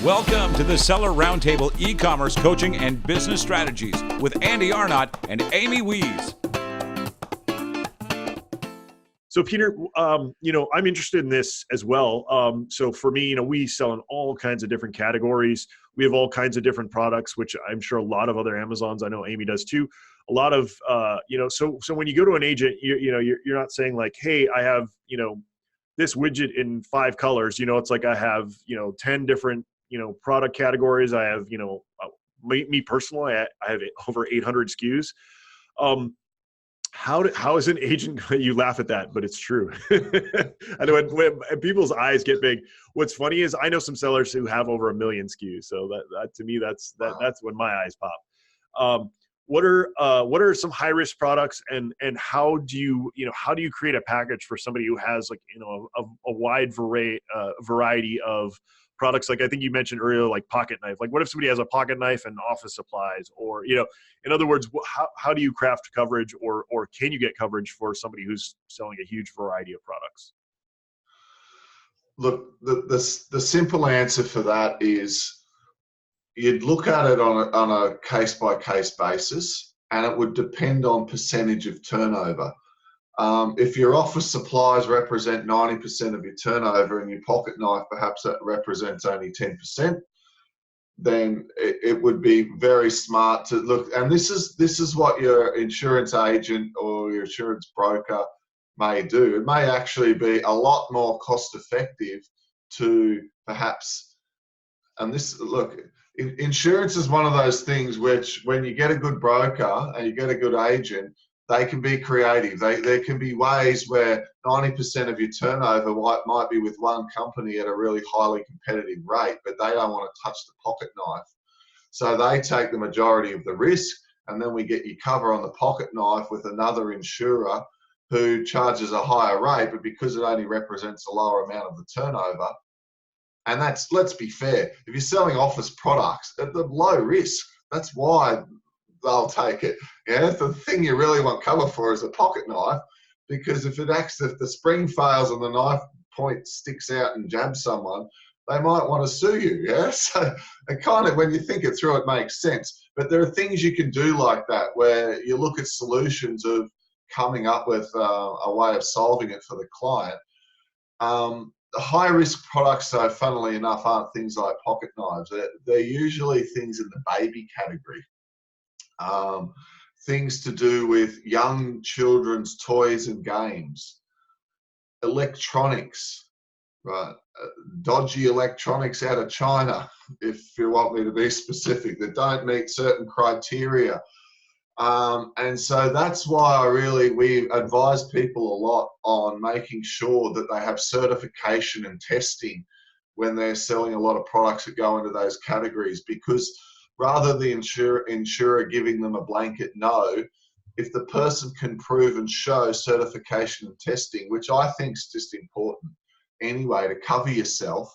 Welcome to the Seller Roundtable e-commerce coaching and business strategies with Andy Arnott and Amy Wees. So Peter, I'm interested in this as well. So for me, we sell in all kinds of different categories. We have all kinds of different products, which I'm sure a lot of other Amazons, I know Amy does too. A lot of, so when you go to an agent, you're not saying like, hey, I have, this widget in 5 colors. It's like I have, 10 different, product categories. I have, me personally, I have over 800 SKUs. How is an agent? You laugh at that, but it's true. I know when people's eyes get big. What's funny is I know some sellers who have over 1 million SKUs. So that to me, that's when my eyes pop. What are some high risk products, and how do you create a package for somebody who has a wide variety of products? Like I think you mentioned earlier, like pocket knife. Like what if somebody has a pocket knife and office supplies, or in other words, how do you craft coverage, or can you get coverage for somebody who's selling a huge variety of products? Look, the simple answer for that is you'd look at it on a case by case basis, and it would depend on percentage of turnover. If your office supplies represent 90% of your turnover and your pocket knife perhaps that represents only 10%, then it would be very smart to look. And this is what your insurance agent or your insurance broker may do. It may actually be a lot more cost effective to perhaps, insurance is one of those things which when you get a good broker and you get a good agent, they can be creative. There can be ways where 90% of your turnover might be with one company at a really highly competitive rate, but they don't want to touch the pocket knife. So they take the majority of the risk, and then we get you cover on the pocket knife with another insurer who charges a higher rate, but because it only represents a lower amount of the turnover. And let's be fair, if you're selling office products at the low risk, that's why they'll take it. The thing you really want cover for is a pocket knife, because if the spring fails and the knife point sticks out and jabs someone, they might want to sue you. So it kind of, when you think it through, it makes sense. But there are things you can do like that where you look at solutions of coming up with a way of solving it for the client. The high risk products, though, funnily enough, aren't things like pocket knives. They're usually things in the baby category. Things to do with young children's toys and games, electronics, right? Dodgy electronics out of China, if you want me to be specific, that don't meet certain criteria. And so that's why we advise people a lot on making sure that they have certification and testing when they're selling a lot of products that go into those categories, because rather the insurer giving them a blanket no, if the person can prove and show certification and testing, which I think is just important anyway to cover yourself,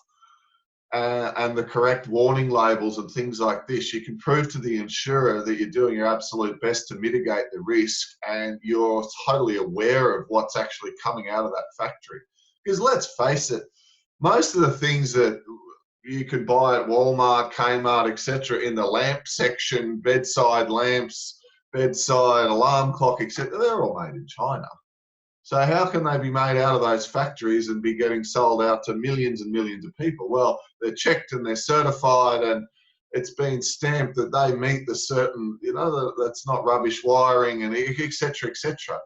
and the correct warning labels and things like this, you can prove to the insurer that you're doing your absolute best to mitigate the risk and you're totally aware of what's actually coming out of that factory. Because let's face it, most of the things that you could buy at Walmart, Kmart, etc., in the lamp section, bedside lamps, bedside alarm clock, etc., they're all made in China. So how can they be made out of those factories and be getting sold out to millions and millions of people? Well, they're checked and they're certified, and it's been stamped that they meet the certain, that's not rubbish wiring, and etc., etc.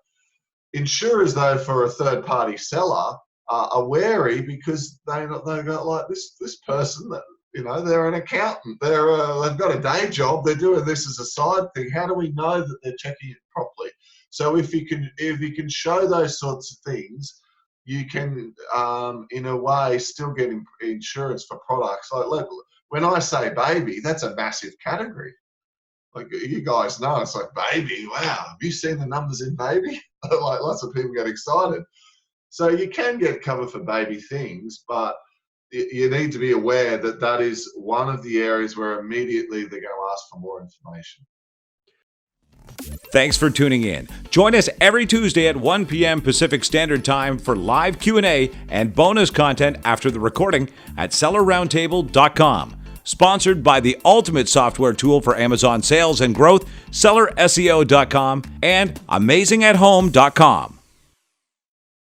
Insurers, though, for a third-party seller are wary, because they got like this person that, they're an accountant, they've got a day job, they're doing this as a side thing. How do we know that they're checking it properly? So if you can show those sorts of things, you can, in a way, still get insurance for products. Like, when I say baby, that's a massive category. Like, you guys know, it's like, baby, wow, have you seen the numbers in baby? Like, lots of people get excited. So you can get cover for baby things, but you need to be aware that that is one of the areas where immediately they're going to ask for more information. Thanks for tuning in. Join us every Tuesday at 1 p.m. Pacific Standard Time for live Q&A and bonus content after the recording at SellerRoundtable.com. Sponsored by the ultimate software tool for Amazon sales and growth, SellerSEO.com and AmazingAtHome.com.